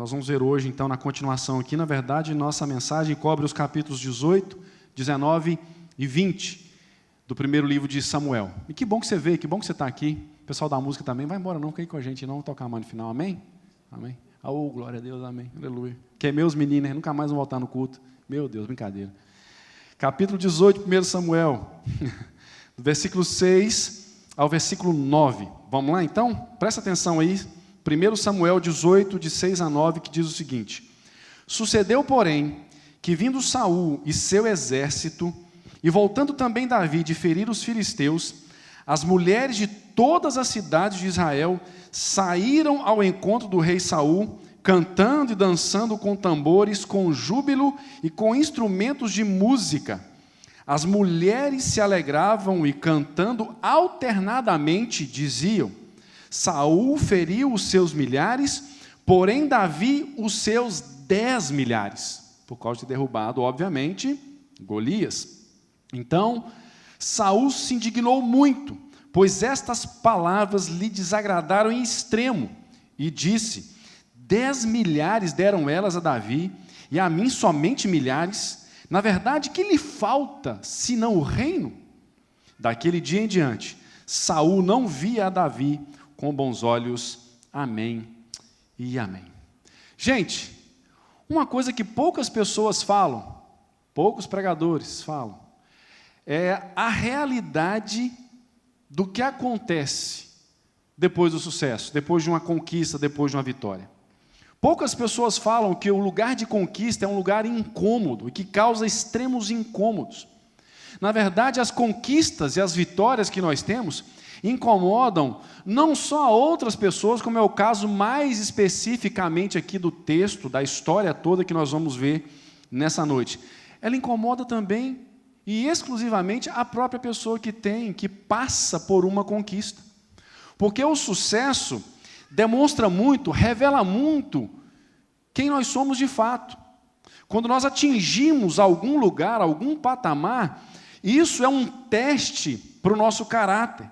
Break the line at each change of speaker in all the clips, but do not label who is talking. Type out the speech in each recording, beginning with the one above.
Nós vamos ver hoje, então, na continuação aqui, na verdade, nossa mensagem cobre os capítulos 18, 19 e 20 do primeiro livro de Samuel. E que bom que você veio, que bom que você está aqui. O pessoal da música também, vai embora não, fica aí com a gente, não tocar mais no final, amém? Amém. Oh, glória a Deus, amém, aleluia. Queimei os meninos, né? Nunca mais vão voltar no culto. Meu Deus, brincadeira. Capítulo 18, 1 Samuel, do versículo 6 ao versículo 9. Vamos lá, então? Presta atenção aí. 1 Samuel 18, de 6 a 9, que diz o seguinte: Sucedeu, porém, que vindo Saul e seu exército, e voltando também Davi de ferir os filisteus, as mulheres de todas as cidades de Israel saíram ao encontro do rei Saul, cantando e dançando com tambores, com júbilo e com instrumentos de música. As mulheres se alegravam e, cantando alternadamente, diziam: Saul feriu os seus milhares, porém Davi os seus 10 milhares, por causa de ter derrubado, obviamente, Golias. Então, Saul se indignou muito, pois estas palavras lhe desagradaram em extremo, e disse: 10 milhares deram elas a Davi, e a mim somente milhares. Na verdade, que lhe falta, senão o reino? Daquele dia em diante, Saul não via a Davi com bons olhos. Amém e amém. Gente, uma coisa que poucas pessoas falam, poucos pregadores falam, é a realidade do que acontece depois do sucesso, depois de uma conquista, depois de uma vitória. Poucas pessoas falam que o lugar de conquista é um lugar incômodo e que causa extremos incômodos. Na verdade, as conquistas e as vitórias que nós temos incomodam não só a outras pessoas, como é o caso mais especificamente aqui do texto, da história toda que nós vamos ver nessa noite. Ela incomoda também e exclusivamente a própria pessoa que passa por uma conquista. Porque o sucesso demonstra muito, revela muito quem nós somos de fato. Quando nós atingimos algum lugar, algum patamar, isso é um teste para o nosso caráter.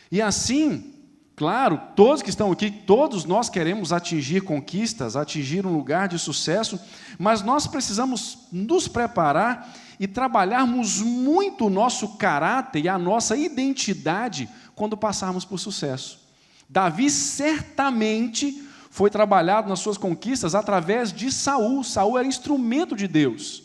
E assim, claro, todos que estão aqui, todos nós queremos atingir conquistas, atingir um lugar de sucesso, mas nós precisamos nos preparar e trabalharmos muito o nosso caráter e a nossa identidade quando passarmos por sucesso. Davi certamente foi trabalhado nas suas conquistas através de Saul. Saul era instrumento de Deus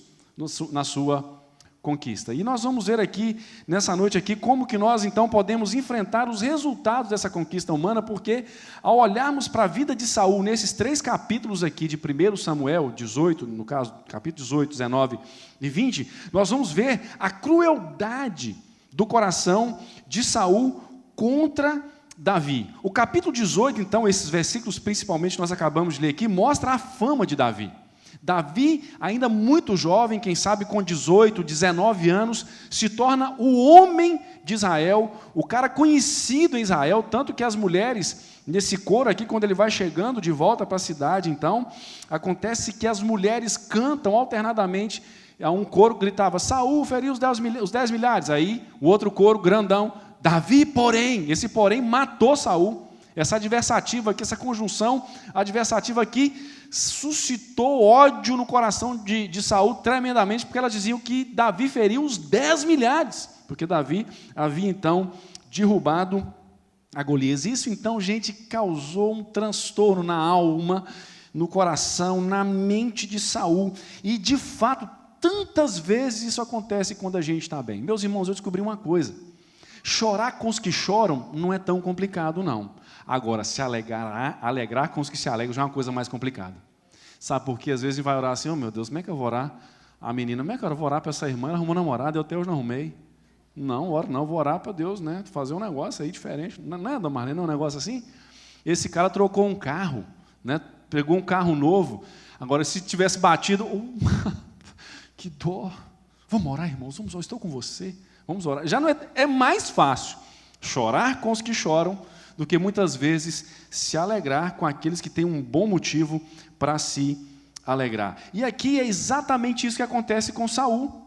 na sua conquista. E nós vamos ver aqui, nessa noite aqui, como que nós então podemos enfrentar os resultados dessa conquista humana, porque ao olharmos para a vida de Saul, nesses 3 capítulos aqui de 1 Samuel 18, no caso, capítulo 18, 19 e 20, nós vamos ver a crueldade do coração de Saul contra Davi. O capítulo 18, então, esses versículos principalmente nós acabamos de ler aqui, mostra a fama de Davi. Davi, ainda muito jovem, quem sabe com 18, 19 anos, se torna o homem de Israel, o cara conhecido em Israel, tanto que as mulheres, nesse coro aqui, quando ele vai chegando de volta para a cidade, então, acontece que as mulheres cantam alternadamente, um coro gritava: Saul feriu os 10 milhares, aí o outro coro grandão: Davi, porém, esse porém matou Saul. Essa adversativa aqui, essa conjunção adversativa aqui, suscitou ódio no coração de Saul tremendamente, porque elas diziam que Davi feriu os 10 milhares, porque Davi havia então derrubado a Golias. Isso então, gente, causou um transtorno na alma, no coração, na mente de Saul, e de fato, tantas vezes isso acontece quando a gente está bem. Meus irmãos, eu descobri uma coisa: chorar com os que choram não é tão complicado, não. Agora, se alegrar com os que se alegram já é uma coisa mais complicada. Sabe por quê? Às vezes a gente vai orar assim: oh meu Deus, como é que eu vou orar? A menina: como é que eu vou orar para essa irmã? Ela arrumou namorado, eu até hoje não arrumei. Não, oro não, vou orar para Deus, né? Fazer um negócio aí diferente. Não é, Dona Marlene, não é um negócio assim? Esse cara trocou um carro, né? Pegou um carro novo. Agora, se tivesse batido, que dó. Vamos orar, irmãos, vamos orar, estou com você. Vamos orar. Já não é mais fácil chorar com os que choram do que muitas vezes se alegrar com aqueles que têm um bom motivo para se alegrar. E aqui é exatamente isso que acontece com Saul.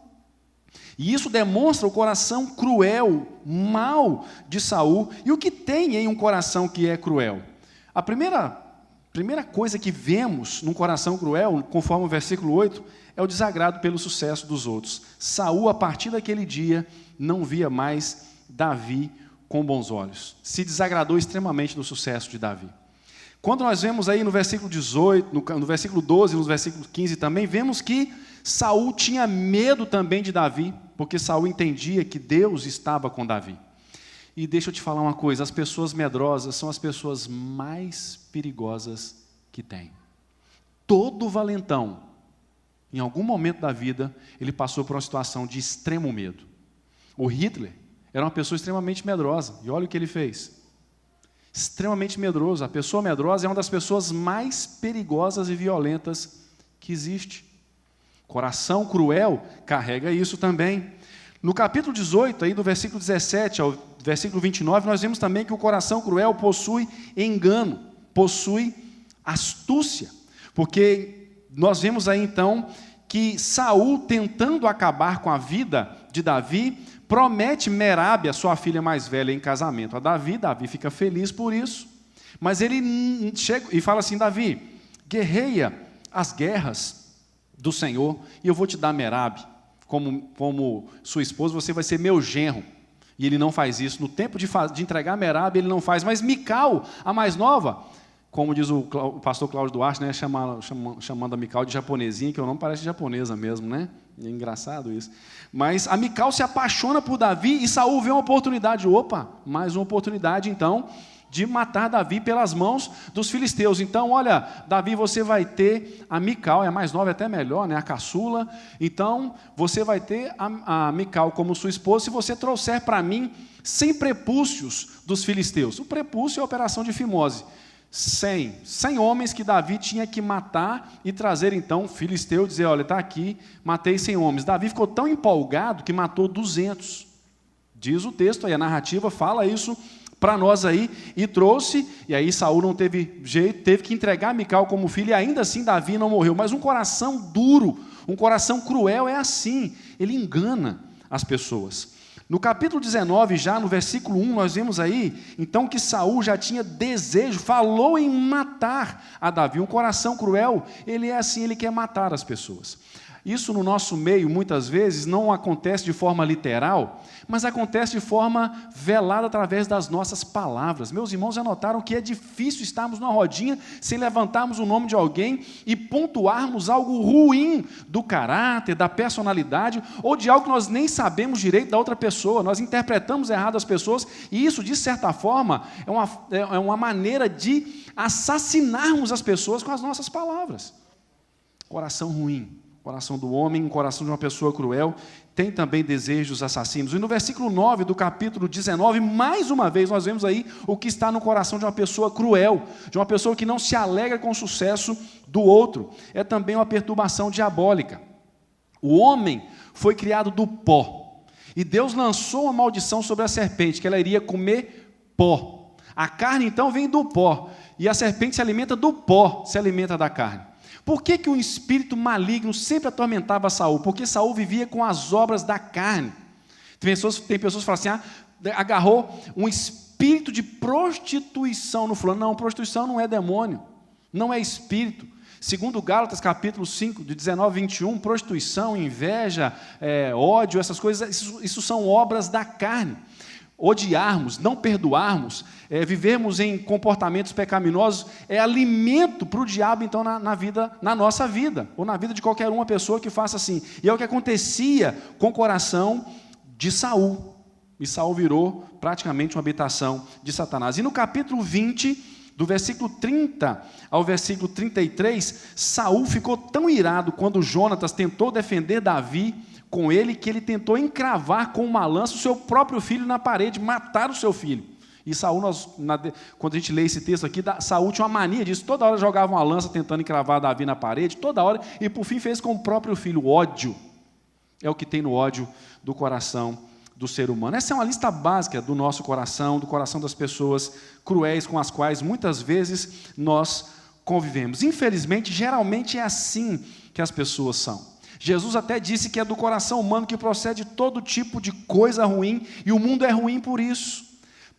E isso demonstra o coração cruel, mau de Saul. E o que tem em um coração que é cruel? A primeira primeira coisa que vemos num coração cruel, conforme o versículo 8, é o desagrado pelo sucesso dos outros. Saul, a partir daquele dia, não via mais Davi com bons olhos. Se desagradou extremamente do sucesso de Davi. Quando nós vemos aí no versículo 18, no versículo 12, no versículo 15 também, vemos que Saul tinha medo também de Davi, porque Saul entendia que Deus estava com Davi. E deixa eu te falar uma coisa, as pessoas medrosas são as pessoas mais perigosas que tem. Todo valentão, em algum momento da vida, ele passou por uma situação de extremo medo. O Hitler era uma pessoa extremamente medrosa, e olha o que ele fez. Extremamente medroso. A pessoa medrosa é uma das pessoas mais perigosas e violentas que existe. Coração cruel carrega isso também. No capítulo 18, aí do versículo 17 ao versículo 29, nós vemos também que o coração cruel possui engano, possui astúcia, porque nós vemos aí então que Saul, tentando acabar com a vida de Davi, promete Merabe, a sua filha mais velha, em casamento a Davi. Davi fica feliz por isso, mas ele chega e fala assim: Davi, guerreia as guerras do Senhor, e eu vou te dar Merabe como sua esposa, você vai ser meu genro. E ele não faz isso. No tempo de entregar Merabe, ele não faz. Mas Mical, a mais nova, como diz o pastor Cláudio Duarte, né, chamando a Mical de japonesinha, que o nome parece japonesa mesmo, né? É engraçado isso. Mas a Mical se apaixona por Davi e Saul vê uma oportunidade. Opa, mais uma oportunidade então de matar Davi pelas mãos dos filisteus. Então, olha, Davi, você vai ter a Mical, é a mais nova, é até melhor, né, a caçula. Então, você vai ter a Mical como sua esposa se você trouxer para mim 100 prepúcios dos filisteus. O prepúcio é a operação de fimose. 100 homens que Davi tinha que matar e trazer então o filisteu e dizer: olha, está aqui, matei 100 homens. Davi ficou tão empolgado que matou 200. Diz o texto aí, a narrativa fala isso para nós aí, e trouxe, e aí Saul não teve jeito, teve que entregar Mical como filho, e ainda assim Davi não morreu. Mas um coração duro, um coração cruel é assim, ele engana as pessoas. No capítulo 19, já no versículo 1, nós vemos aí, então, que Saul já tinha desejo, falou em matar a Davi. Um coração cruel, ele é assim, ele quer matar as pessoas. Isso no nosso meio, muitas vezes, não acontece de forma literal, mas acontece de forma velada através das nossas palavras. Meus irmãos já notaram que é difícil estarmos numa rodinha sem levantarmos o nome de alguém e pontuarmos algo ruim do caráter, da personalidade, ou de algo que nós nem sabemos direito da outra pessoa. Nós interpretamos errado as pessoas, e isso, de certa forma, é uma maneira de assassinarmos as pessoas com as nossas palavras. Coração ruim. Coração do homem, um coração de uma pessoa cruel, tem também desejos assassinos. E no versículo 9 do capítulo 19, mais uma vez, nós vemos aí o que está no coração de uma pessoa cruel, de uma pessoa que não se alegra com o sucesso do outro. É também uma perturbação diabólica. O homem foi criado do pó, e Deus lançou uma maldição sobre a serpente, que ela iria comer pó. A carne, então, vem do pó, e a serpente se alimenta do pó, se alimenta da carne. Por que o espírito maligno sempre atormentava Saul? Porque Saul vivia com as obras da carne. Tem pessoas que falam assim, agarrou um espírito de prostituição no fulano. Não, prostituição não é demônio, não é espírito. Segundo Gálatas, capítulo 5, de 19 a 21, prostituição, inveja, ódio, essas coisas, isso são obras da carne. Odiarmos, não perdoarmos, vivermos em comportamentos pecaminosos, é alimento para o diabo, então, na nossa vida, ou na vida de qualquer uma pessoa que faça assim. E é o que acontecia com o coração de Saul. E Saul virou praticamente uma habitação de Satanás. E no capítulo 20, do versículo 30 ao versículo 33, Saul ficou tão irado quando Jonatas tentou defender Davi com ele, que ele tentou encravar com uma lança o seu próprio filho na parede, matar o seu filho. E Saul, quando a gente lê esse texto aqui, Saul tinha uma mania disso, toda hora jogava uma lança tentando encravar Davi na parede, toda hora, e por fim fez com o próprio filho. Ódio é o que tem no ódio do coração do ser humano. Essa é uma lista básica do nosso coração, do coração das pessoas cruéis com as quais muitas vezes nós convivemos. Infelizmente, geralmente é assim que as pessoas são. Jesus até disse que é do coração humano que procede todo tipo de coisa ruim, e o mundo é ruim por isso.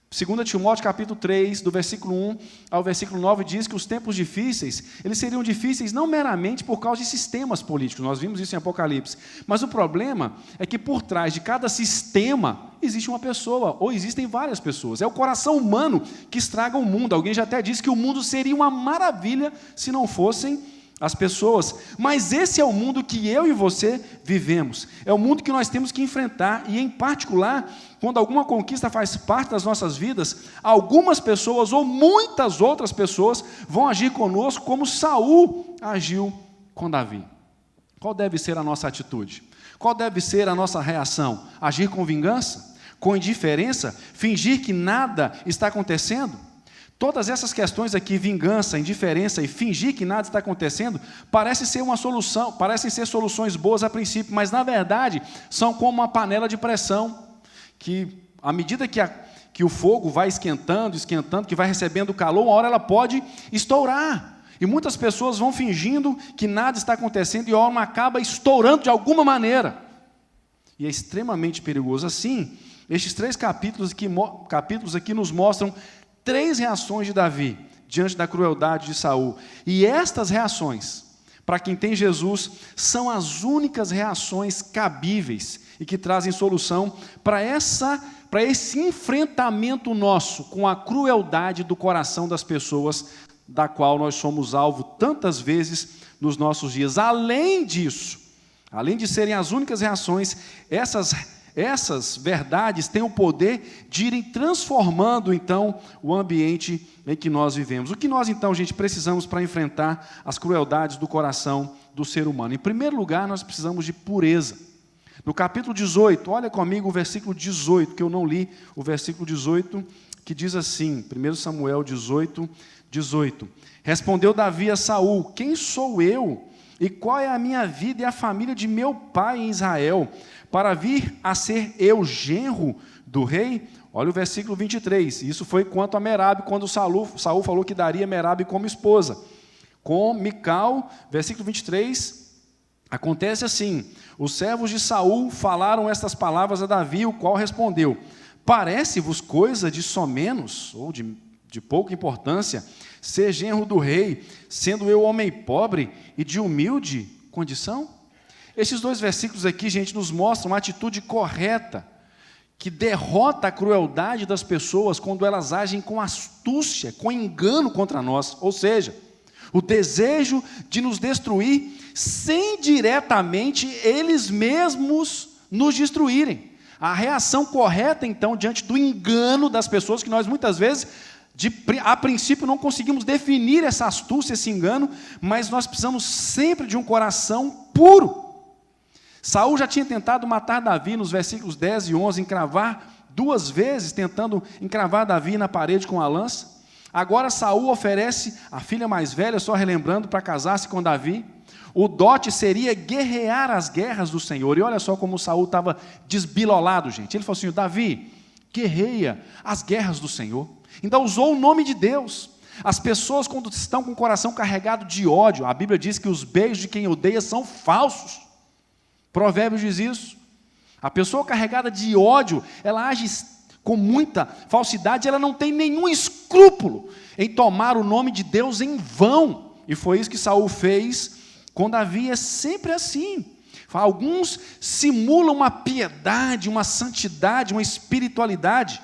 2 Timóteo capítulo 3, do versículo 1 ao versículo 9, diz que os tempos difíceis, eles seriam difíceis não meramente por causa de sistemas políticos, nós vimos isso em Apocalipse, mas o problema é que por trás de cada sistema existe uma pessoa, ou existem várias pessoas, é o coração humano que estraga o mundo. Alguém já até disse que o mundo seria uma maravilha se não fossem as pessoas, mas esse é o mundo que eu e você vivemos, é o mundo que nós temos que enfrentar, e em particular, quando alguma conquista faz parte das nossas vidas, algumas pessoas ou muitas outras pessoas vão agir conosco como Saul agiu com Davi. Qual deve ser a nossa atitude? Qual deve ser a nossa reação? Agir com vingança? Com indiferença? Fingir que nada está acontecendo? Todas essas questões aqui, vingança, indiferença e fingir que nada está acontecendo, parecem ser soluções boas a princípio, mas na verdade são como uma panela de pressão, que à medida que o fogo vai esquentando, que vai recebendo calor, uma hora ela pode estourar. E muitas pessoas vão fingindo que nada está acontecendo e a hora acaba estourando de alguma maneira. E é extremamente perigoso. Assim, estes 3 capítulos aqui nos mostram 3 reações de Davi diante da crueldade de Saul. E estas reações, para quem tem Jesus, são as únicas reações cabíveis e que trazem solução para esse enfrentamento nosso com a crueldade do coração das pessoas, da qual nós somos alvo tantas vezes nos nossos dias. Além disso, além de serem as únicas reações, essas verdades têm o poder de irem transformando, então, o ambiente em que nós vivemos. O que nós, então, gente, precisamos para enfrentar as crueldades do coração do ser humano? Em primeiro lugar, nós precisamos de pureza. No capítulo 18, olha comigo o versículo 18, que eu não li, o versículo 18, que diz assim, 1 Samuel 18, 18. Respondeu Davi a Saul: quem sou eu? E qual é a minha vida e a família de meu pai em Israel, para vir a ser eu genro do rei? Olha o versículo 23, isso foi quanto a Merabe, quando Saul falou que daria Merabe como esposa. Com Mical, versículo 23, acontece assim: os servos de Saul falaram estas palavras a Davi, o qual respondeu: parece-vos coisa de somenos, ou de pouca importância, ser genro do rei, sendo eu homem pobre e de humilde condição? Esses 2 versículos aqui, gente, nos mostram uma atitude correta, que derrota a crueldade das pessoas quando elas agem com astúcia, com engano contra nós, ou seja, o desejo de nos destruir sem diretamente eles mesmos nos destruírem. A reação correta, então, diante do engano das pessoas, que nós muitas vezes, a princípio, não conseguimos definir essa astúcia, esse engano, mas nós precisamos sempre de um coração puro. Saul já tinha tentado matar Davi nos versículos 10 e 11, encravar 2 vezes, tentando encravar Davi na parede com a lança. Agora Saul oferece a filha mais velha, só relembrando, para casar-se com Davi. O dote seria guerrear as guerras do Senhor. E olha só como Saul estava desbilolado, gente. Ele falou assim: Davi, guerreia as guerras do Senhor. Ainda usou o nome de Deus. As pessoas, quando estão com o coração carregado de ódio, a Bíblia diz que os beijos de quem odeia são falsos. Provérbios diz isso. A pessoa carregada de ódio, ela age com muita falsidade, ela não tem nenhum escrúpulo em tomar o nome de Deus em vão. E foi isso que Saul fez com Davi. É sempre assim. Alguns simulam uma piedade, uma santidade, uma espiritualidade,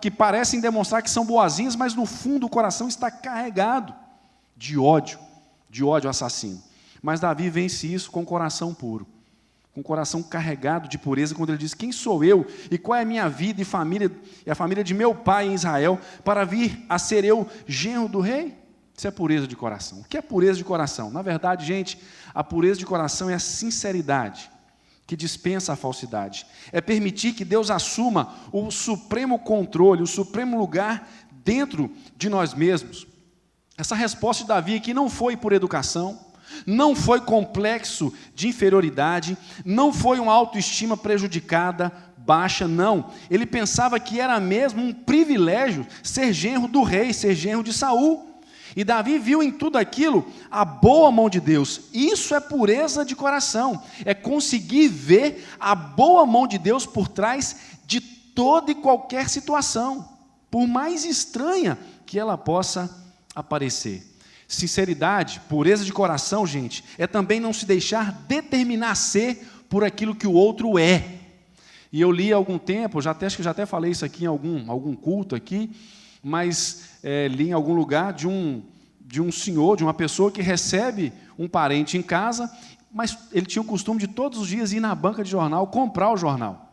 que parecem demonstrar que são boazinhas, mas no fundo o coração está carregado de ódio assassino. Mas Davi vence isso com o coração puro, com o coração carregado de pureza, quando ele diz: quem sou eu e qual é a minha vida e a família de meu pai em Israel, para vir a ser eu genro do rei? Isso é pureza de coração. O que é pureza de coração? Na verdade, gente, a pureza de coração é a sinceridade que dispensa a falsidade. É permitir que Deus assuma o supremo controle, o supremo lugar dentro de nós mesmos. Essa resposta de Davi aqui não foi por educação, não foi complexo de inferioridade, não foi uma autoestima prejudicada, baixa, não. Ele pensava que era mesmo um privilégio ser genro do rei, ser genro de Saul. E Davi viu em tudo aquilo a boa mão de Deus. Isso é pureza de coração, é conseguir ver a boa mão de Deus por trás de toda e qualquer situação, por mais estranha que ela possa aparecer. Sinceridade, pureza de coração, gente, é também não se deixar determinar a ser por aquilo que o outro é. E eu li há algum tempo, acho que já até falei isso aqui em algum culto aqui, mas li em algum lugar de um senhor, de uma pessoa que recebe um parente em casa, mas ele tinha o costume de todos os dias ir na banca de jornal, comprar o jornal.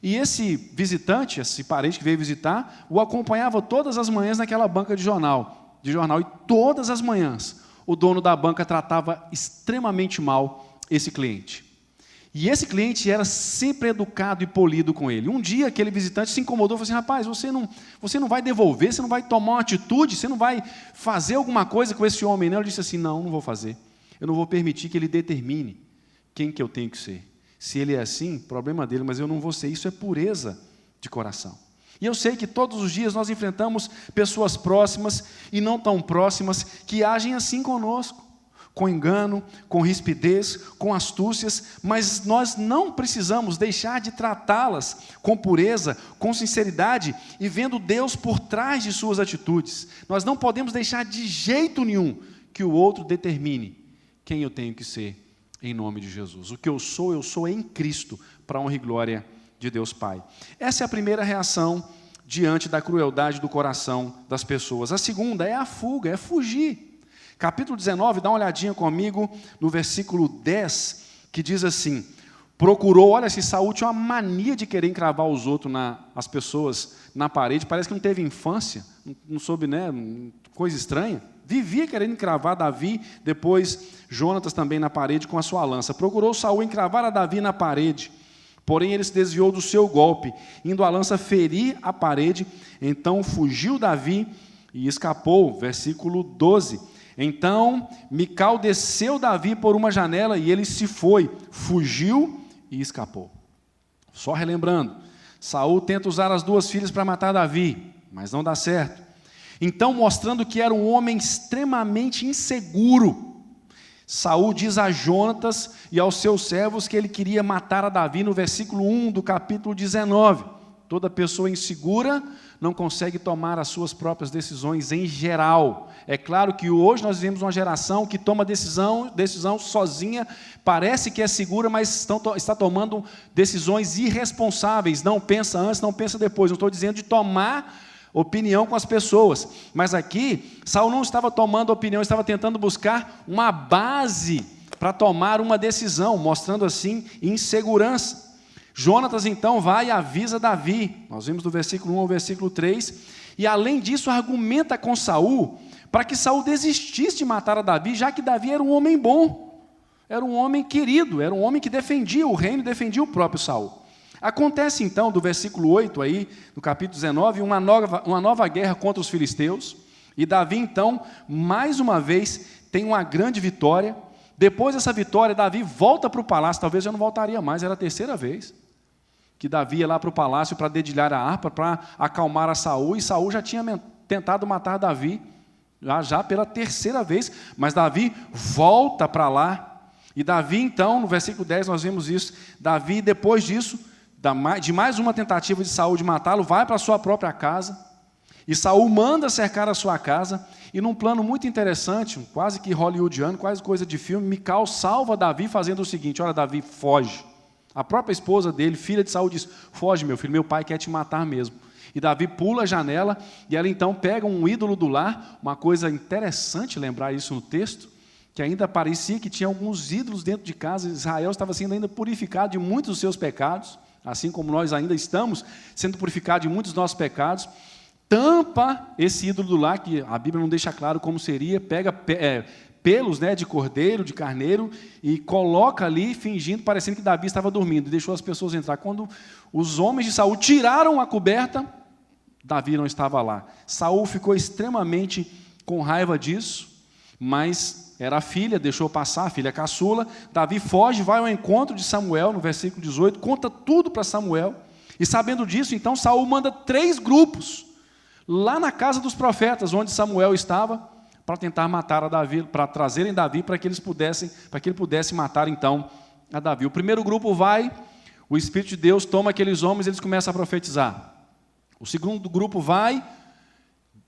E esse visitante, esse parente que veio visitar, o acompanhava todas as manhãs naquela banca de jornal, e todas as manhãs o dono da banca tratava extremamente mal esse cliente. E esse cliente era sempre educado e polido com ele. Um dia aquele visitante se incomodou e falou assim: rapaz, você não vai devolver, você não vai tomar uma atitude, você não vai fazer alguma coisa com esse homem, não? Ele disse assim: não vou fazer. Eu não vou permitir que ele determine quem que eu tenho que ser. Se ele é assim, problema dele, mas eu não vou ser. Isso é pureza de coração. E eu sei que todos os dias nós enfrentamos pessoas próximas e não tão próximas que agem assim conosco, com engano, com rispidez, com astúcias, mas nós não precisamos deixar de tratá-las com pureza, com sinceridade e vendo Deus por trás de suas atitudes. Nós não podemos deixar de jeito nenhum que o outro determine quem eu tenho que ser em nome de Jesus. O que eu sou em Cristo, para a honra e glória de Deus Pai. Essa é a primeira reação diante da crueldade do coração das pessoas. A segunda é a fuga, é fugir. Capítulo 19, dá uma olhadinha comigo no versículo 10, que diz assim: procurou, olha, se Saul tinha uma mania de querer encravar os outros, as pessoas na parede, parece que não teve infância, não soube, né, coisa estranha. Vivia querendo encravar Davi, depois Jonatas também na parede com a sua lança. Procurou Saul encravar a Davi na parede, porém ele se desviou do seu golpe, indo a lança ferir a parede. Então fugiu Davi e escapou. Versículo 12. Então Mical desceu Davi por uma janela e ele se foi, fugiu e escapou. Só relembrando, Saul tenta usar as duas filhas para matar Davi, mas não dá certo. Então, mostrando que era um homem extremamente inseguro, Saul diz a Jonatas e aos seus servos que ele queria matar a Davi no versículo 1 do capítulo 19. Toda pessoa insegura não consegue tomar as suas próprias decisões em geral. É claro que hoje nós vivemos uma geração que toma decisão sozinha, parece que é segura, mas está tomando decisões irresponsáveis, não pensa antes, não pensa depois. Não estou dizendo de tomar opinião com as pessoas, mas aqui Saul não estava tomando opinião, estava tentando buscar uma base para tomar uma decisão, mostrando assim insegurança. Jonatas então vai e avisa Davi, nós vimos do versículo 1 ao versículo 3, e além disso argumenta com Saul, para que Saul desistisse de matar a Davi, já que Davi era um homem bom, era um homem querido, era um homem que defendia o reino, defendia o próprio Saul. Acontece então, do versículo 8 aí, no capítulo 19, uma nova guerra contra os filisteus, e Davi então, mais uma vez, tem uma grande vitória. Depois dessa vitória, Davi volta para o palácio, talvez já não voltaria mais, era a terceira vez que Davi ia lá para o palácio para dedilhar a harpa, para acalmar a Saul, e Saul já tinha tentado matar Davi, já pela terceira vez, mas Davi volta para lá, e Davi então, no versículo 10 nós vemos isso, Davi depois disso, de mais uma tentativa de Saul de matá-lo, vai para a sua própria casa, e Saul manda cercar a sua casa, e num plano muito interessante, quase que hollywoodiano, quase coisa de filme, Mical salva Davi fazendo o seguinte: olha, Davi, foge. A própria esposa dele, filha de Saul, diz: foge, meu filho, meu pai quer te matar mesmo. E Davi pula a janela, e ela então pega um ídolo do lar, uma coisa interessante lembrar isso no texto, que ainda parecia que tinha alguns ídolos dentro de casa, Israel estava sendo ainda purificado de muitos dos seus pecados, assim como nós ainda estamos sendo purificados de muitos dos nossos pecados, tampa esse ídolo do lar, que a Bíblia não deixa claro como seria, pega pelos, né, de cordeiro, de carneiro, e coloca ali, fingindo, parecendo que Davi estava dormindo, e deixou as pessoas entrar. Quando os homens de Saul tiraram a coberta, Davi não estava lá. Saul ficou extremamente com raiva disso, mas era a filha, deixou passar, a filha caçula. Davi foge, vai ao encontro de Samuel, no versículo 18, conta tudo para Samuel, e sabendo disso, então Saul manda 3 grupos, lá na casa dos profetas, onde Samuel estava, para tentar matar a Davi, para trazerem Davi, para que ele pudesse matar então a Davi. O primeiro grupo vai, o Espírito de Deus toma aqueles homens, eles começam a profetizar. O segundo grupo vai,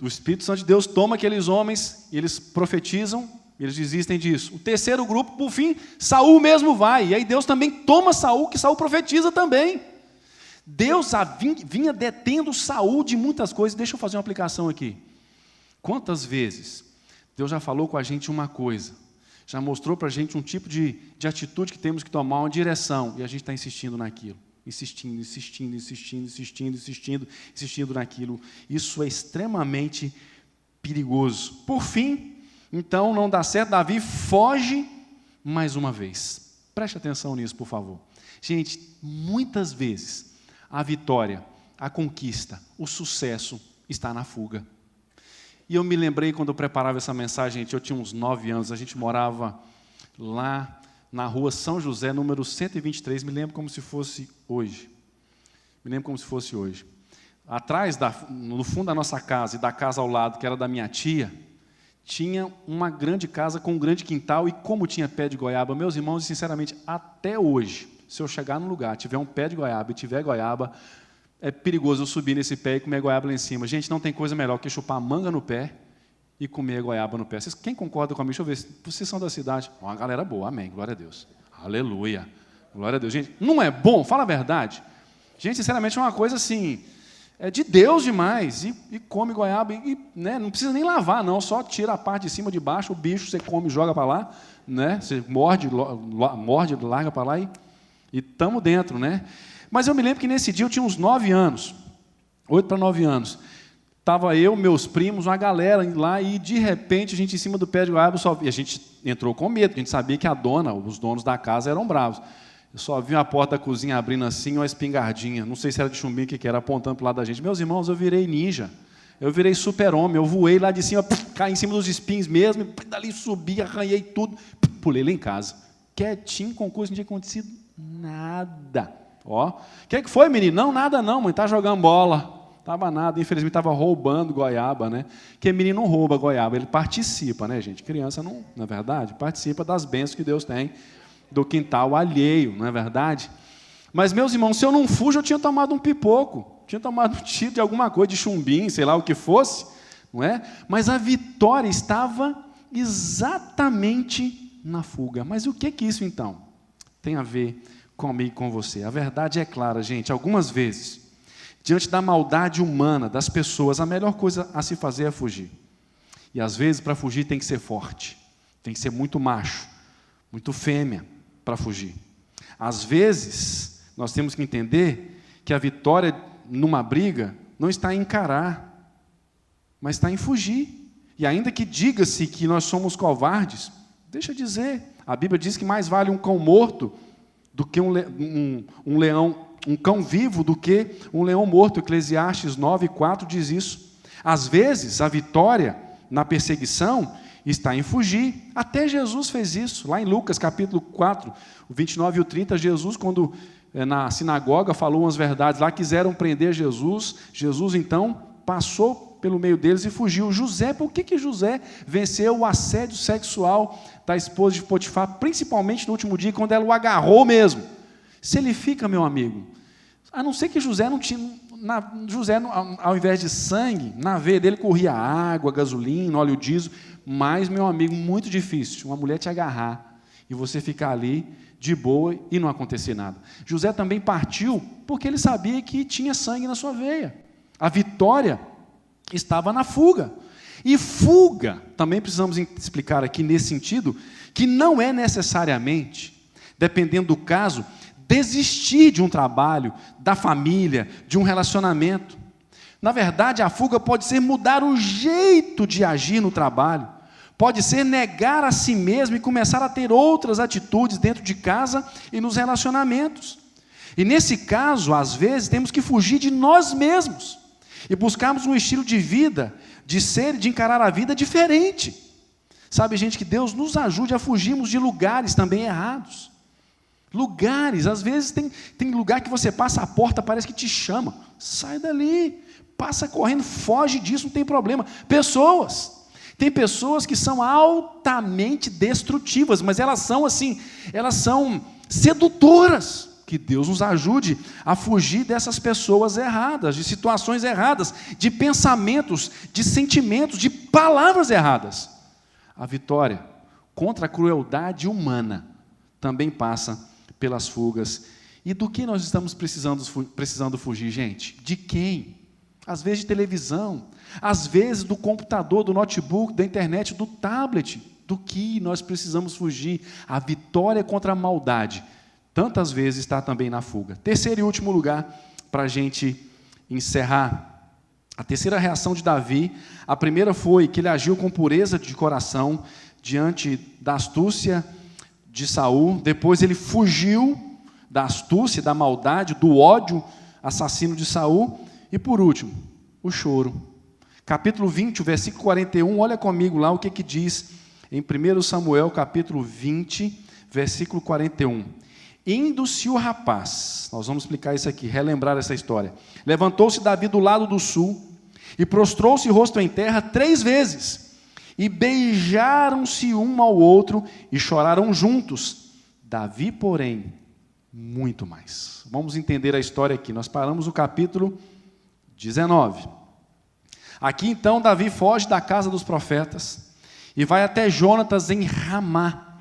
o Espírito Santo de Deus toma aqueles homens, e eles profetizam, eles desistem disso. O terceiro grupo, por fim, Saul mesmo vai, e aí Deus também toma Saul, que Saul profetiza também. Deus vinha detendo Saul de muitas coisas. Deixa eu fazer uma aplicação aqui. Quantas vezes Deus já falou com a gente uma coisa, já mostrou para a gente um tipo de atitude que temos que tomar, uma direção, e a gente está insistindo naquilo, insistindo naquilo. Isso é extremamente perigoso. Por fim, então, não dá certo, Davi foge mais uma vez. Preste atenção nisso, por favor. Gente, muitas vezes a vitória, a conquista, o sucesso está na fuga. E eu me lembrei quando eu preparava essa mensagem, gente, eu tinha uns 9 anos, a gente morava lá na rua São José, número 123, me lembro como se fosse hoje. Atrás, no fundo da nossa casa e da casa ao lado, que era da minha tia, tinha uma grande casa com um grande quintal, e como tinha pé de goiaba, meus irmãos, sinceramente, até hoje, se eu chegar num lugar, tiver um pé de goiaba e tiver goiaba, é perigoso eu subir nesse pé e comer goiaba lá em cima. Gente, não tem coisa melhor que chupar manga no pé e comer goiaba no pé. Quem concorda comigo? Deixa eu ver. Vocês são da cidade. Uma galera boa, amém. Glória a Deus. Aleluia. Glória a Deus. Gente, não é bom? Fala a verdade. Gente, sinceramente, é uma coisa assim, é de Deus demais. E come goiaba, né, não precisa nem lavar, não. Só tira a parte de cima, de baixo, o bicho você come e joga para lá, né? Você morde, larga para lá e estamos dentro, né? Mas eu me lembro que nesse dia eu tinha uns 9 anos, 8 para 9 anos. Estava eu, meus primos, uma galera lá, e de repente a gente em cima do pé de goiaba, e a gente entrou com medo, a gente sabia que os donos da casa eram bravos. Eu só vi a porta da cozinha abrindo assim, uma espingardinha, não sei se era de chumbinho, o que era, apontando para o lado da gente. Meus irmãos, eu virei ninja, eu virei super-homem, eu voei lá de cima, caí em cima dos espinhos mesmo, dali subi, arranhei tudo, pulei lá em casa. Quietinho, concurso, não tinha acontecido nada. Ó, o que foi, menino? Não, nada não, mãe, tá jogando bola. Estava nada, infelizmente estava roubando goiaba, né? Porque menino não rouba goiaba, ele participa, né, gente? Criança não, na verdade, participa das bênçãos que Deus tem do quintal alheio, não é verdade? Mas, meus irmãos, se eu não fujo, eu tinha tomado um pipoco, tinha tomado um tiro de alguma coisa, de chumbinho, sei lá o que fosse, não é? Mas a vitória estava exatamente na fuga. Mas o que isso, então, tem a ver comigo e com você? A verdade é clara, gente. Algumas vezes, diante da maldade humana das pessoas, a melhor coisa a se fazer é fugir. E às vezes, para fugir, tem que ser forte, tem que ser muito macho, muito fêmea para fugir. Às vezes, nós temos que entender que a vitória numa briga não está em encarar, mas está em fugir. E ainda que diga-se que nós somos covardes, deixa eu dizer, a Bíblia diz que mais vale um cão morto do que um cão vivo do que um leão morto. Eclesiastes 9:4 diz isso. Às vezes, a vitória na perseguição está em fugir. Até Jesus fez isso. Lá em Lucas, capítulo 4, o 29 e o 30, Jesus, quando na sinagoga falou umas verdades lá, quiseram prender Jesus. Jesus, então, passou pelo meio deles e fugiu. José, por que José venceu o assédio sexual da esposa de Potifar, principalmente no último dia, quando ela o agarrou mesmo? Se ele fica, meu amigo, a não ser que José não tinha, ao invés de sangue, na veia dele corria água, gasolina, óleo diesel, mas, meu amigo, muito difícil, uma mulher te agarrar e você ficar ali de boa e não acontecer nada. José também partiu porque ele sabia que tinha sangue na sua veia. A vitória estava na fuga. E fuga, também precisamos explicar aqui nesse sentido, que não é necessariamente, dependendo do caso, desistir de um trabalho, da família, de um relacionamento. Na verdade, a fuga pode ser mudar o jeito de agir no trabalho, pode ser negar a si mesmo e começar a ter outras atitudes dentro de casa e nos relacionamentos. E nesse caso, às vezes, temos que fugir de nós mesmos e buscarmos um estilo de vida, de ser e de encarar a vida diferente. Sabe, gente, que Deus nos ajude a fugirmos de lugares também errados. Lugares, às vezes tem lugar que você passa a porta, parece que te chama. Sai dali, passa correndo, foge disso, não tem problema. Tem pessoas que são altamente destrutivas, mas elas são assim, elas são sedutoras. Que Deus nos ajude a fugir dessas pessoas erradas, de situações erradas, de pensamentos, de sentimentos, de palavras erradas. A vitória contra a crueldade humana também passa pelas fugas. E do que nós estamos precisando fugir, gente? De quem? Às vezes de televisão, às vezes do computador, do notebook, da internet, do tablet. Do que nós precisamos fugir? A vitória contra a maldade tantas vezes está também na fuga. Terceiro e último lugar, para a gente encerrar. A terceira reação de Davi, a primeira foi que ele agiu com pureza de coração diante da astúcia de Saul. Depois ele fugiu da astúcia, da maldade, do ódio assassino de Saul. E por último, o choro. Capítulo 20, o versículo 41, olha comigo lá o que diz em 1 Samuel, capítulo 20, versículo 41. Indo-se o rapaz, nós vamos explicar isso aqui, relembrar essa história. Levantou-se Davi do lado do sul e prostrou-se rosto em terra 3 vezes. E beijaram-se um ao outro e choraram juntos. Davi, porém, muito mais. Vamos entender a história aqui. Nós paramos o capítulo 19. Aqui então Davi foge da casa dos profetas e vai até Jonatas em Ramá.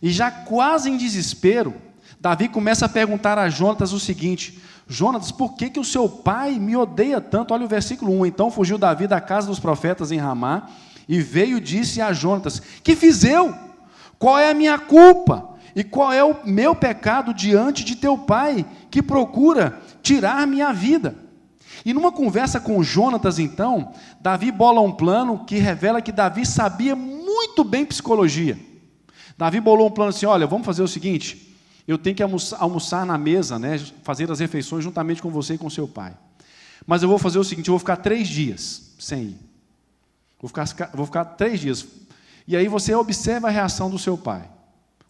E já quase em desespero, Davi começa a perguntar a Jonatas o seguinte: Jonatas, por que o seu pai me odeia tanto? Olha o versículo 1. Então fugiu Davi da casa dos profetas em Ramá e veio e disse a Jonatas: que fiz eu? Qual é a minha culpa? E qual é o meu pecado diante de teu pai, que procura tirar minha vida? E numa conversa com Jonatas, então, Davi bola um plano que revela que Davi sabia muito bem psicologia. Davi bolou um plano assim: olha, vamos fazer o seguinte, eu tenho que almoçar na mesa, né, fazer as refeições juntamente com você e com seu pai. Mas eu vou fazer o seguinte, eu vou ficar 3 dias sem ir. Vou ficar 3 dias. E aí você observa a reação do seu pai.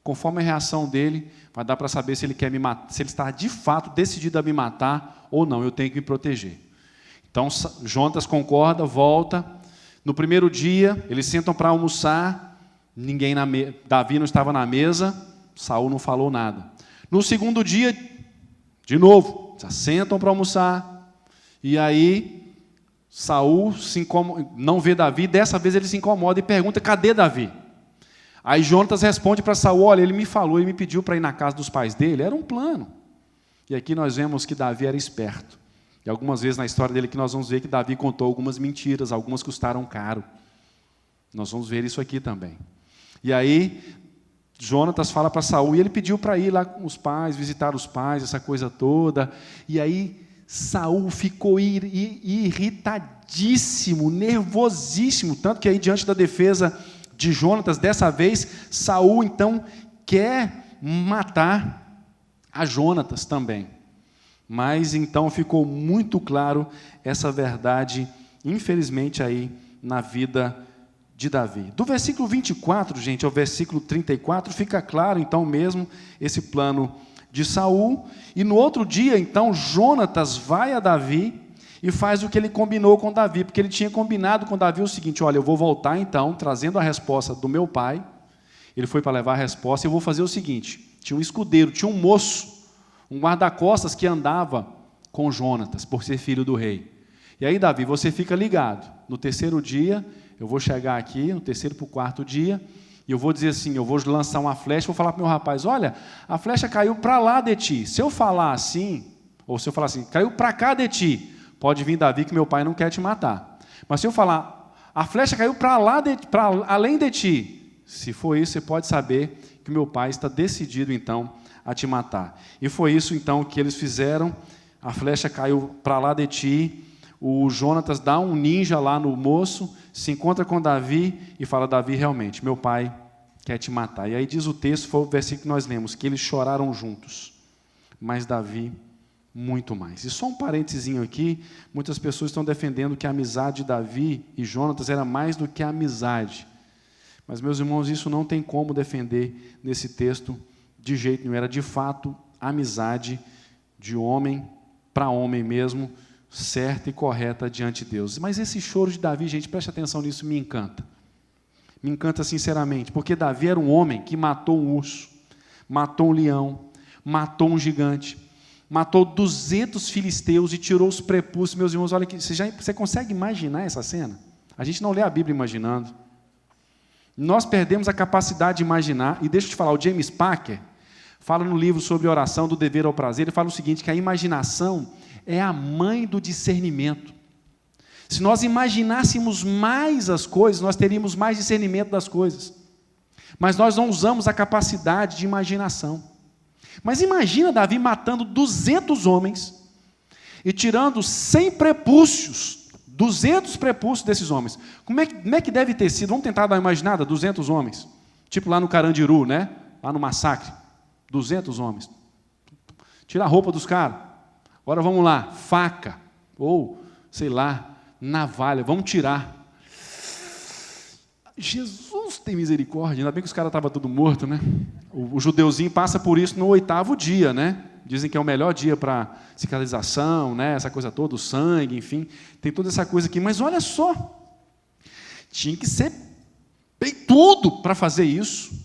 Conforme a reação dele, vai dar para saber se ele quer me matar, se ele está de fato decidido a me matar ou não, eu tenho que me proteger. Então, Jonatas concorda, volta. No primeiro dia, eles sentam para almoçar, Davi não estava na mesa, Saul não falou nada. No segundo dia, de novo, já sentam para almoçar, e aí Saul não vê Davi, dessa vez ele se incomoda e pergunta: cadê Davi? Aí Jonatas responde para Saul: olha, ele me falou, ele me pediu para ir na casa dos pais dele, era um plano. E aqui nós vemos que Davi era esperto. E algumas vezes na história dele que nós vamos ver que Davi contou algumas mentiras, algumas custaram caro. Nós vamos ver isso aqui também. E aí Jonatas fala para Saul, e ele pediu para ir lá com os pais, visitar os pais, essa coisa toda. E aí Saul ficou irritadíssimo, nervosíssimo, tanto que aí diante da defesa de Jonatas, dessa vez, Saul então quer matar a Jonatas também. Mas então ficou muito claro essa verdade, infelizmente, aí na vida de Davi. Do versículo 24, gente, ao versículo 34, fica claro então mesmo esse plano de Saul. E no outro dia, então, Jonatas vai a Davi e faz o que ele combinou com Davi, porque ele tinha combinado com Davi o seguinte: olha, eu vou voltar então, trazendo a resposta do meu pai. Ele foi para levar a resposta, e eu vou fazer o seguinte: tinha um escudeiro, tinha um moço, um guarda-costas que andava com Jonatas, por ser filho do rei. E aí, Davi, você fica ligado. No terceiro dia, eu vou chegar aqui, no terceiro para o quarto dia, e eu vou dizer assim, eu vou lançar uma flecha, vou falar para o meu rapaz: olha, a flecha caiu para lá de ti. Se eu falar assim, ou se eu falar assim, caiu para cá de ti, pode vir Davi que meu pai não quer te matar. Mas se eu falar, a flecha caiu para além de ti, se for isso, você pode saber que meu pai está decidido então a te matar. E foi isso então que eles fizeram. A flecha caiu para lá de ti. O Jonatas dá um ninja lá no moço, se encontra com Davi e fala: Davi, realmente, meu pai quer te matar. E aí diz o texto, foi o versículo que nós lemos, que eles choraram juntos, mas Davi muito mais. E só um parentezinho aqui, muitas pessoas estão defendendo que a amizade de Davi e Jonatas era mais do que a amizade. Mas, meus irmãos, isso não tem como defender nesse texto de jeito nenhum. Era de fato amizade de homem para homem mesmo, certa e correta diante de Deus. Mas esse choro de Davi, gente, preste atenção nisso, me encanta. Me encanta sinceramente, porque Davi era um homem que matou um urso, matou um leão, matou um gigante, matou 200 filisteus e tirou os prepúcios. Meus irmãos, olha aqui, você consegue imaginar essa cena? A gente não lê a Bíblia imaginando. Nós perdemos a capacidade de imaginar, e deixa eu te falar, o James Packer fala no livro sobre oração, do dever ao prazer, ele fala o seguinte, que a imaginação é a mãe do discernimento. Se nós imaginássemos mais as coisas, nós teríamos mais discernimento das coisas. Mas nós não usamos a capacidade de imaginação. Mas imagina Davi matando 200 homens e tirando 100 prepúcios, 200 prepúcios desses homens. Como é que deve ter sido? Vamos tentar dar uma imaginada, 200 homens. Tipo lá no Carandiru, né? Lá no massacre. 200 homens. Tira a roupa dos caras. Agora vamos lá, faca, ou, sei lá, navalha, vamos tirar. Jesus tem misericórdia, ainda bem que os caras estavam tudo morto, né? O judeuzinho passa por isso no 8º dia, né? Dizem que é o melhor dia para cicatриzação, né? Essa coisa toda, o sangue, enfim, tem toda essa coisa aqui. Mas olha só, tinha que ser bem tudo para fazer isso.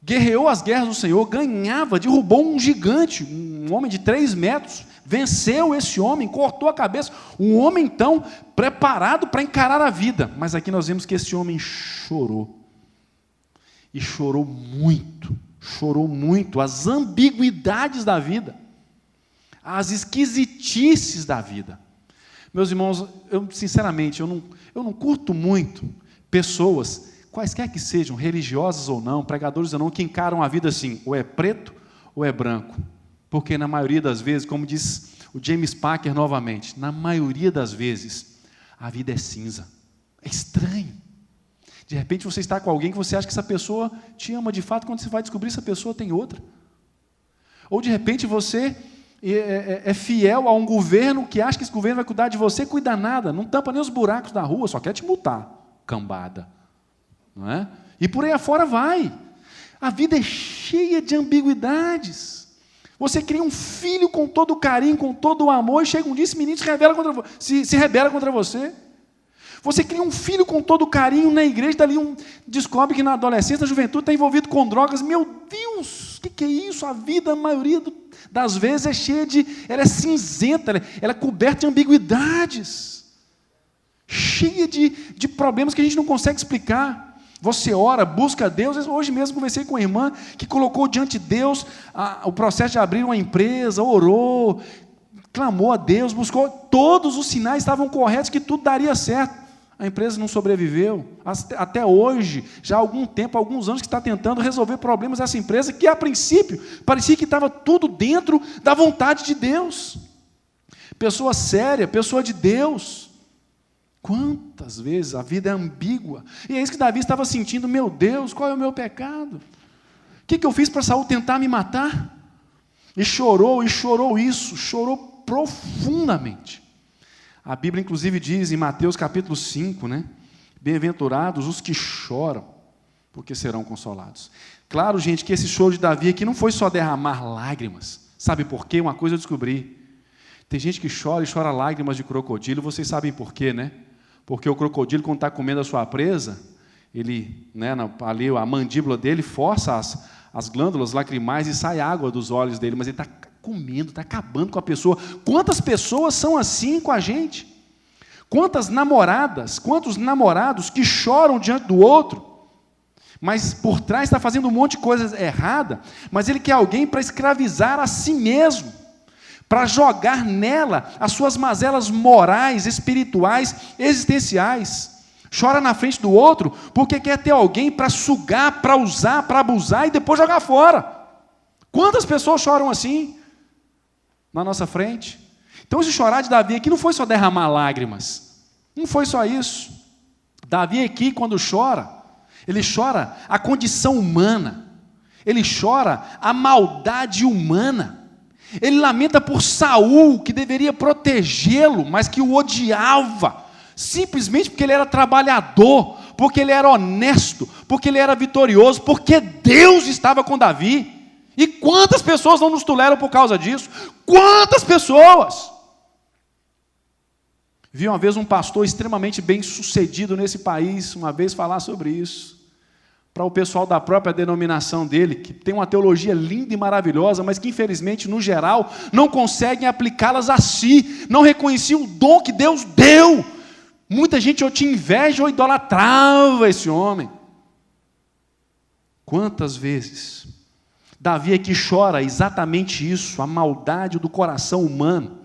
Guerreou as guerras do Senhor, ganhava, derrubou um gigante, um homem de 3 metros, venceu esse homem, cortou a cabeça, um homem então preparado para encarar a vida. Mas aqui nós vemos que esse homem chorou, e chorou muito, as ambiguidades da vida, as esquisitices da vida. Meus irmãos, sinceramente, eu não curto muito pessoas, quaisquer que sejam, religiosas ou não, pregadores ou não, que encaram a vida assim, ou é preto ou é branco. Porque na maioria das vezes, como diz o James Packer novamente, na maioria das vezes, a vida é cinza. É estranho. De repente você está com alguém que você acha que essa pessoa te ama de fato, quando você vai descobrir essa pessoa tem outra. Ou de repente você é fiel a um governo que acha que esse governo vai cuidar de você, cuida nada, não tampa nem os buracos da rua, só quer te multar, cambada. Não é? E por aí afora vai. A vida é cheia de ambiguidades. Você cria um filho com todo o carinho, com todo o amor, e chega um dia esse menino se rebela contra você. Você cria um filho com todo o carinho na igreja, dali descobre que na adolescência, na juventude, está envolvido com drogas. Meu Deus, o que é isso? A vida, a maioria das vezes, é cheia ela é cinzenta, ela é coberta de ambiguidades, cheia de problemas que a gente não consegue explicar. Você ora, busca Deus. Hoje mesmo conversei com uma irmã que colocou diante de Deus o processo de abrir uma empresa, orou, clamou a Deus, buscou, todos os sinais estavam corretos, que tudo daria certo. A empresa não sobreviveu. Até hoje, já há algum tempo, alguns anos que está tentando resolver problemas dessa empresa, que a princípio parecia que estava tudo dentro da vontade de Deus. Pessoa séria, pessoa de Deus. Quantas vezes a vida é ambígua, e é isso que Davi estava sentindo. Meu Deus, qual é o meu pecado? O que eu fiz para Saul tentar me matar? E chorou isso, chorou profundamente. A Bíblia inclusive diz em Mateus capítulo 5, né? Bem-aventurados os que choram, porque serão consolados. Claro, gente, que esse choro de Davi aqui não foi só derramar lágrimas. Sabe por quê? Uma coisa eu descobri. Tem gente que chora e chora lágrimas de crocodilo, vocês sabem por quê, né? Porque o crocodilo, quando está comendo a sua presa, ele, né, ali a mandíbula dele força as glândulas lacrimais e sai água dos olhos dele, mas ele está comendo, está acabando com a pessoa. Quantas pessoas são assim com a gente? Quantas namoradas, quantos namorados que choram diante do outro, mas por trás está fazendo um monte de coisa errada, mas ele quer alguém para escravizar a si mesmo, para jogar nela as suas mazelas morais, espirituais, existenciais. Chora na frente do outro porque quer ter alguém para sugar, para usar, para abusar e depois jogar fora. Quantas pessoas choram assim na nossa frente? Então esse chorar de Davi aqui não foi só derramar lágrimas, não foi só isso. Davi aqui, quando chora, ele chora a condição humana, ele chora a maldade humana. Ele lamenta por Saul, que deveria protegê-lo, mas que o odiava, simplesmente porque ele era trabalhador, porque ele era honesto, porque ele era vitorioso, porque Deus estava com Davi. E quantas pessoas não nos toleram por causa disso? Quantas pessoas? Vi uma vez um pastor extremamente bem sucedido nesse país, uma vez falar sobre isso. para o pessoal da própria denominação dele, que tem uma teologia linda e maravilhosa, mas que infelizmente, no geral, não conseguem aplicá-las a si, não reconheciam o dom que Deus deu. Muita gente ou tinha inveja ou idolatrava esse homem. Quantas vezes Davi aqui chora exatamente isso, a maldade do coração humano.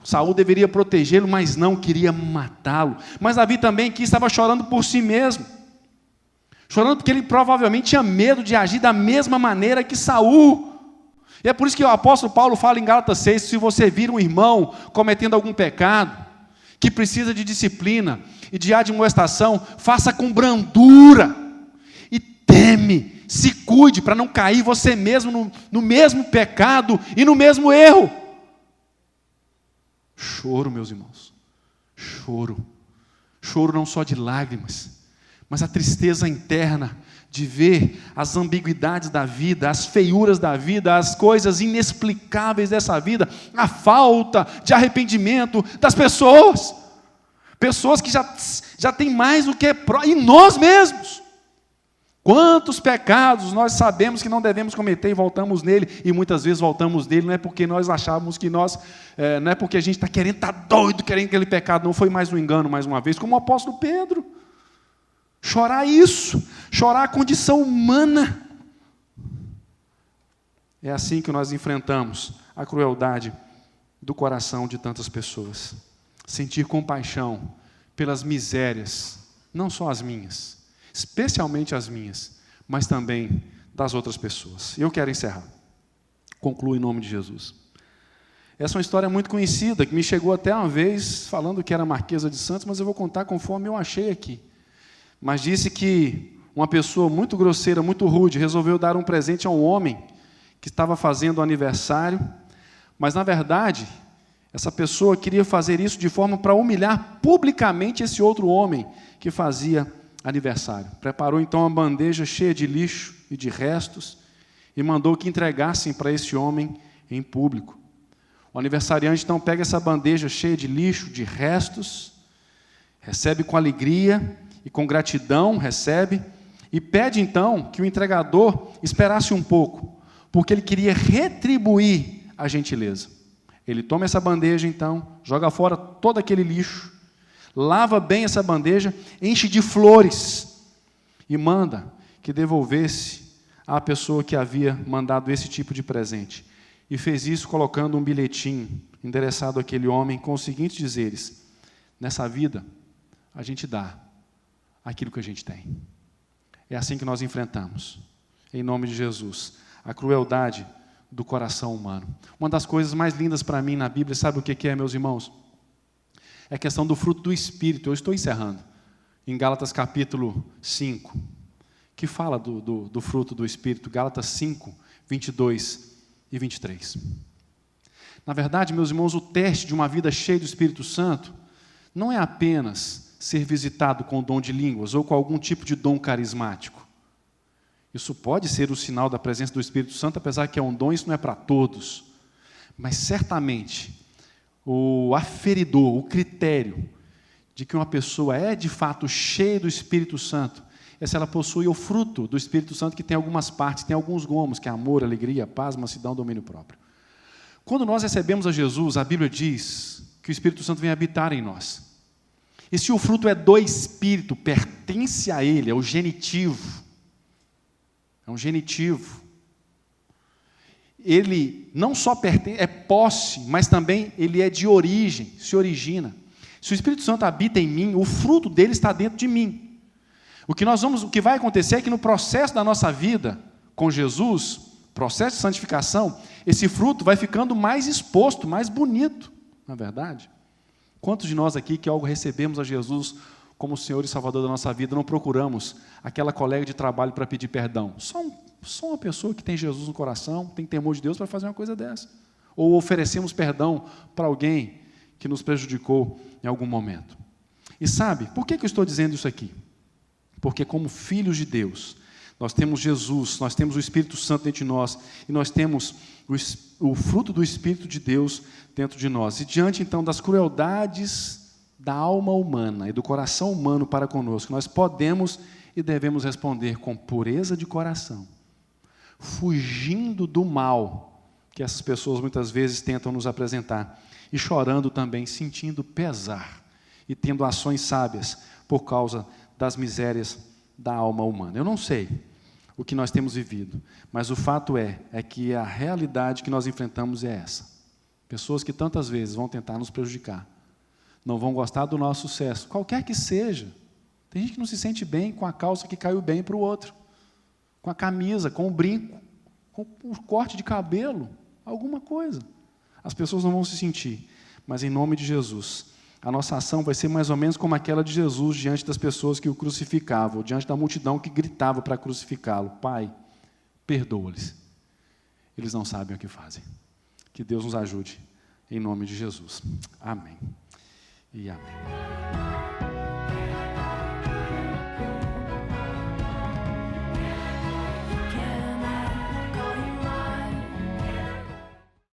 Saul deveria protegê-lo, mas não, queria matá-lo. Mas Davi também aqui estava chorando por si mesmo, chorando porque ele provavelmente tinha medo de agir da mesma maneira que Saul. E é por isso que o apóstolo Paulo fala em Gálatas 6, se você vir um irmão cometendo algum pecado, que precisa de disciplina e de admoestação, faça com brandura e teme, se cuide para não cair você mesmo no mesmo pecado e no mesmo erro. Choro, meus irmãos, choro não só de lágrimas, mas a tristeza interna de ver as ambiguidades da vida, as feiuras da vida, as coisas inexplicáveis dessa vida, a falta de arrependimento das pessoas que já têm mais do que e nós mesmos. Quantos pecados nós sabemos que não devemos cometer e voltamos nele, e muitas vezes voltamos nele, não é porque nós achávamos que não é porque a gente está querendo, está doido, querendo aquele pecado, não, foi mais um engano mais uma vez, como o apóstolo Pedro. Chorar isso, chorar a condição humana. É assim que nós enfrentamos a crueldade do coração de tantas pessoas. Sentir compaixão pelas misérias, não só as minhas, especialmente as minhas, mas também das outras pessoas. E eu quero encerrar. Concluo em nome de Jesus. Essa é uma história muito conhecida, que me chegou até uma vez, falando que era Marquesa de Santos, mas eu vou contar conforme eu achei aqui. Mas disse que uma pessoa muito grosseira, muito rude, resolveu dar um presente a um homem que estava fazendo aniversário, mas, na verdade, essa pessoa queria fazer isso de forma para humilhar publicamente esse outro homem que fazia aniversário. Preparou, então, uma bandeja cheia de lixo e de restos e mandou que entregassem para esse homem em público. O aniversariante, então, pega essa bandeja cheia de lixo, de restos, recebe com alegria e com gratidão, recebe, e pede, então, que o entregador esperasse um pouco, porque ele queria retribuir a gentileza. Ele toma essa bandeja, então, joga fora todo aquele lixo, lava bem essa bandeja, enche de flores e manda que devolvesse à pessoa que havia mandado esse tipo de presente. E fez isso colocando um bilhetinho endereçado àquele homem com os seguintes dizeres: nessa vida, a gente dá aquilo que a gente tem. É assim que nós enfrentamos, em nome de Jesus, a crueldade do coração humano. Uma das coisas mais lindas para mim na Bíblia, sabe o que é, meus irmãos? É a questão do fruto do Espírito. Eu estou encerrando. Em Gálatas capítulo 5, que fala do fruto do Espírito. Gálatas 5, 22 e 23. Na verdade, meus irmãos, o teste de uma vida cheia do Espírito Santo não é apenas ser visitado com o dom de línguas ou com algum tipo de dom carismático. Isso pode ser o sinal da presença do Espírito Santo, apesar que é um dom, isso não é para todos. Mas certamente, o aferidor, o critério de que uma pessoa é de fato cheia do Espírito Santo, é se ela possui o fruto do Espírito Santo, que tem algumas partes, tem alguns gomos, que é amor, alegria, paz, mansidão, domínio próprio. Quando nós recebemos a Jesus, a Bíblia diz que o Espírito Santo vem habitar em nós. E se o fruto é do Espírito, pertence a Ele, é o genitivo. É um genitivo. Ele não só pertence, é posse, mas também ele é de origem, se origina. Se o Espírito Santo habita em mim, o fruto dele está dentro de mim. O que vai acontecer é que no processo da nossa vida com Jesus, processo de santificação, esse fruto vai ficando mais exposto, mais bonito, na verdade. Quantos de nós aqui que algo recebemos a Jesus como Senhor e Salvador da nossa vida, não procuramos aquela colega de trabalho para pedir perdão? Só uma pessoa que tem Jesus no coração, tem temor de Deus para fazer uma coisa dessa. Ou oferecemos perdão para alguém que nos prejudicou em algum momento. E sabe, por que eu estou dizendo isso aqui? Porque como filhos de Deus, nós temos Jesus, nós temos o Espírito Santo dentro de nós, e nós temos o fruto do Espírito de Deus dentro de nós. E diante, então, das crueldades da alma humana e do coração humano para conosco, nós podemos e devemos responder com pureza de coração, fugindo do mal que essas pessoas muitas vezes tentam nos apresentar, e chorando também, sentindo pesar e tendo ações sábias por causa das misérias da alma humana. Eu não sei o que nós temos vivido, mas o fato é que a realidade que nós enfrentamos é essa. Pessoas que tantas vezes vão tentar nos prejudicar, não vão gostar do nosso sucesso, qualquer que seja. Tem gente que não se sente bem com a calça que caiu bem para o outro, com a camisa, com o brinco, com o corte de cabelo, alguma coisa. As pessoas não vão se sentir, mas em nome de Jesus, a nossa ação vai ser mais ou menos como aquela de Jesus diante das pessoas que o crucificavam, diante da multidão que gritava para crucificá-lo: Pai, perdoa-lhes, eles não sabem o que fazem. Que Deus nos ajude, em nome de Jesus. Amém e amém.